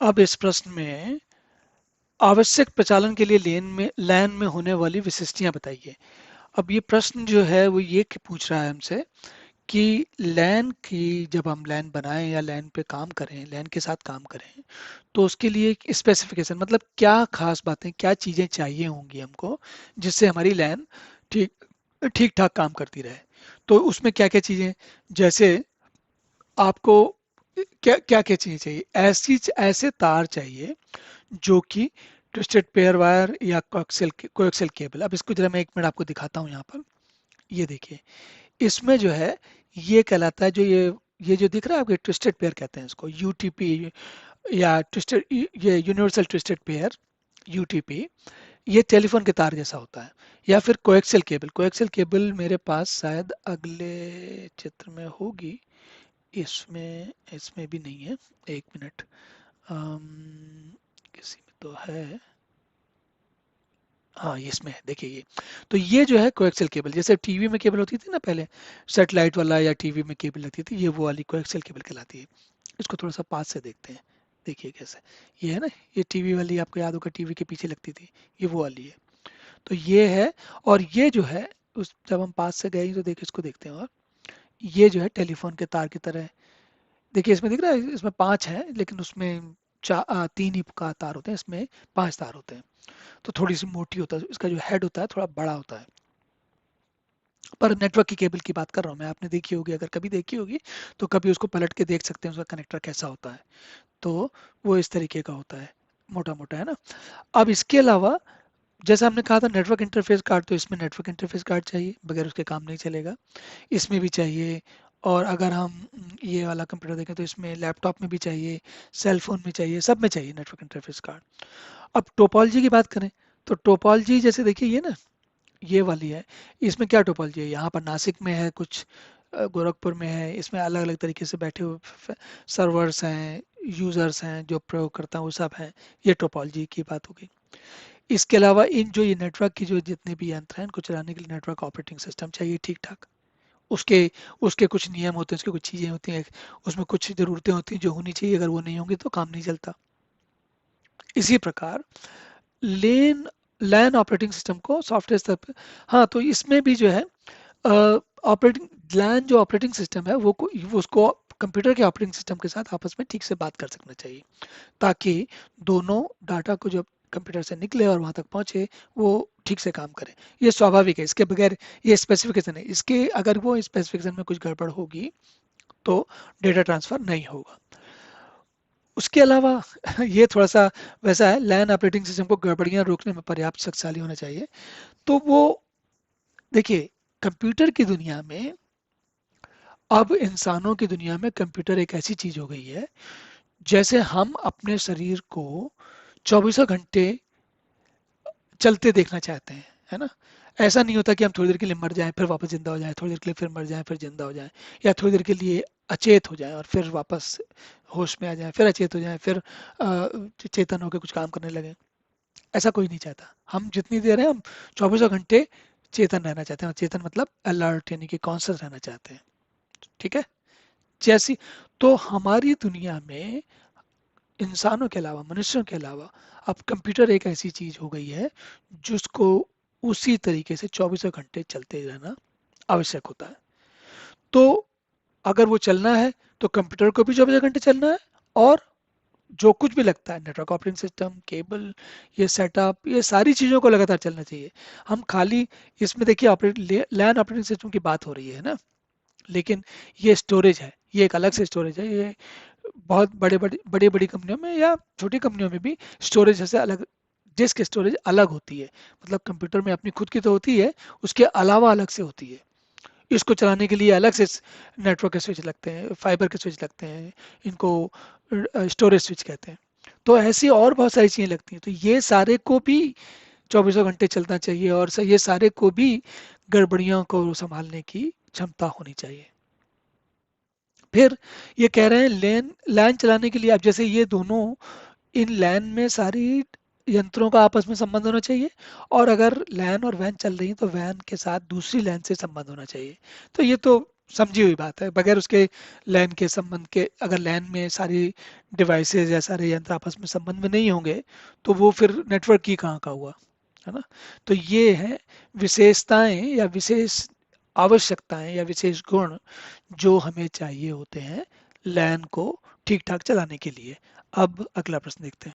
अब इस प्रश्न में आवश्यक प्रचालन के लिए लैन में होने वाली विशिष्टियां बताइए। अब ये प्रश्न जो है वो ये पूछ रहा है हमसे कि लैन की जब हम लैन बनाएं या लैन पे काम करें, लैन के साथ काम करें, तो उसके लिए स्पेसिफिकेशन मतलब क्या खास बातें, क्या चीजें चाहिए होंगी हमको जिससे हमारी लैन ठीक ठीक ठाक काम करती रहे। तो उसमें क्या क्या चीजें, जैसे आपको क्या क्या क्या चीजें चाहिए, ऐसे तार चाहिए जो कि ट्विस्टेड पेयर वायर या कोएक्सियल केबल। अब इसको जरा मैं 1 मिनट आपको दिखाता हूँ यहाँ पर। ये देखिए, इसमें जो है ये कहलाता है, जो ये जो दिख रहा है आपको, ट्विस्टेड पेयर कहते हैं इसको, यूटीपी या ट्विस्टेड, ये यूनिवर्सल ट्विस्टेड पेयर, यूटीपी। ये टेलीफोन के तार जैसा होता है। या फिर कोएक्सियल केबल, कोएक्सियल केबल मेरे पास शायद अगले चित्र में होगी। इसमें इसमें भी नहीं है, 1 मिनट। किसी में तो है, हाँ ये इसमें है, देखिए ये। तो ये जो है कोएक्सियल केबल, जैसे टीवी में केबल होती थी ना पहले, सेटेलाइट वाला या टीवी में केबल लगती थी, ये वो वाली कोएक्सियल केबल कहलाती है। इसको थोड़ा सा पास से देखते हैं। देखिए कैसे, ये है ना, ये टीवी वाली, आपको याद होगा टीवी के पीछे लगती थी, ये वो वाली है। तो ये है, और ये जो है, उस जब हम पास से गए तो देखिए, इसको देखते हैं। और ये जो है टेलीफोन के तार की तरह है। देखिए इसमें दिख रहा है, इसमें 5 है लेकिन उसमें 3 ही का तार होते हैं, इसमें 5 तार होते हैं। तो थोड़ी सी मोटी होता है, इसका जो हेड होता है थोड़ा बड़ा होता है। पर नेटवर्क की केबल की बात कर रहा हूँ मैं, आपने देखी होगी, अगर कभी देखी होगी तो कभी उसको पलट के देख सकते हैं उसका कनेक्टर कैसा होता है। तो वो इस तरीके का होता है, मोटा मोटा, है ना। अब इसके अलावा, जैसा हमने कहा था नेटवर्क इंटरफेस कार्ड, तो इसमें नेटवर्क इंटरफेस कार्ड चाहिए, बगैर उसके काम नहीं चलेगा। इसमें भी चाहिए। और अगर हम ये वाला कंप्यूटर देखें तो इसमें लैपटॉप में भी चाहिए, सेल फोन में चाहिए, सब में चाहिए नेटवर्क इंटरफेस कार्ड। अब टोपोलॉजी की बात करें, तो टोपोलॉजी जैसे देखिए ये ना, ये वाली है। इसमें क्या टोपोलॉजी है, यहाँ पर नासिक में है कुछ, गोरखपुर में है, इसमें अलग अलग तरीके से बैठे हुए सर्वर्स हैं, यूजर्स हैं, जो प्रयोग करता है वो सब हैं। ये टोपोलॉजी की बात हो गई। इसके अलावा इन जो ये नेटवर्क की जो जितने भी यंत्र हैं, इनको चलाने के लिए नेटवर्क ऑपरेटिंग सिस्टम चाहिए ठीक ठाक। उसके उसके कुछ नियम होते हैं, उसके कुछ चीज़ें होती हैं, उसमें कुछ ज़रूरतें होती हैं जो होनी चाहिए, अगर वो नहीं होंगी तो काम नहीं चलता। इसी प्रकार लेन लैन ऑपरेटिंग सिस्टम को सॉफ्टवेयर स्तर पर, हाँ तो इसमें भी जो है ऑपरेटिंग लैन जो ऑपरेटिंग सिस्टम है वो उसको कंप्यूटर के ऑपरेटिंग सिस्टम के साथ आपस में ठीक से बात कर सकना चाहिए, ताकि दोनों डाटा को जब कंप्यूटर से निकले और वहां तक पहुंचे, वो ठीक से काम करे। ये स्वाभाविक है, इसके बगैर, ये स्पेसिफिकेशन है, इसके अगर वो स्पेसिफिकेशन में कुछ गड़बड़ होगी तो डेटा ट्रांसफर नहीं होगा। उसके अलावा ये थोड़ा सा वैसा है, लैन ऑपरेटिंग सिस्टम को गड़बड़ियां रोकने में पर्याप्त शक्तिशाली होना चाहिए। तो वो देखिए, कंप्यूटर की दुनिया में, अब इंसानों की दुनिया में कंप्यूटर एक ऐसी चीज हो गई है, जैसे हम अपने शरीर को चौबीसों घंटे चलते देखना चाहते हैं, है ना। ऐसा नहीं होता कि हम थोड़ी देर के लिए मर जाएं फिर वापस जिंदा हो जाएं, थोड़ी देर के लिए फिर मर जाएं फिर जिंदा हो जाएं, या थोड़ी देर के लिए अचेत हो जाएं और फिर वापस होश में आ जाएं, फिर अचेत हो जाएं, फिर चेतन होकर कुछ काम करने लगें। ऐसा कोई नहीं चाहता। हम जितनी देर है, हम चौबीसों घंटे चेतन रहना चाहते हैं, और चेतन मतलब अलर्ट, यानी कि कॉन्शियस रहना चाहते हैं। ठीक है, जैसी, तो हमारी दुनिया में इंसानों के अलावा, मनुष्यों के अलावा, अब कंप्यूटर एक ऐसी चीज हो गई है जिसको उसी तरीके से चौबीसों घंटे चलते रहना आवश्यक होता है। तो अगर वो चलना है तो कंप्यूटर को भी 24 घंटे चलना है, और जो कुछ भी लगता है, नेटवर्क ऑपरेटिंग सिस्टम, केबल, ये सेटअप, ये सारी चीज़ों को लगातार चलना चाहिए। हम खाली इसमें देखिए लैन ऑपरेटिंग सिस्टम की बात हो रही है ना, लेकिन ये स्टोरेज है, ये एक अलग से स्टोरेज है। ये बहुत बड़ी बड़ी कंपनियों में या छोटी कंपनियों में भी स्टोरेज से अलग, डिस्क स्टोरेज अलग होती है। मतलब कंप्यूटर में अपनी खुद की तो होती है, उसके अलावा अलग से होती है। इसको चलाने के लिए अलग से नेटवर्क के स्विच लगते हैं, फाइबर के स्विच लगते हैं, इनको स्टोरेज स्विच कहते हैं। तो ऐसी और बहुत सारी चीज़ें लगती हैं, तो ये सारे को भी चौबीसों घंटे चलना चाहिए, और ये सारे को भी गड़बड़ियों को संभालने की क्षमता होनी चाहिए। फिर ये कह रहे हैं लैन लैन चलाने के लिए, अब जैसे ये दोनों, इन लैन में सारी यंत्रों का आपस में संबंध होना चाहिए, और अगर लैन और वैन चल रही है तो वैन के साथ दूसरी लैन से संबंध होना चाहिए। तो ये तो समझी हुई बात है, बगैर उसके लैन के संबंध के, अगर लैन में सारी डिवाइसेज या सारे यंत्र आपस में संबंध में नहीं होंगे तो वो फिर नेटवर्क ही कहाँ का हुआ, है ना। तो ये है विशेषताएं या विशेष आवश्यकताएं या विशेष गुण जो हमें चाहिए होते हैं लैन को ठीक ठाक चलाने के लिए। अब अगला प्रश्न देखते हैं।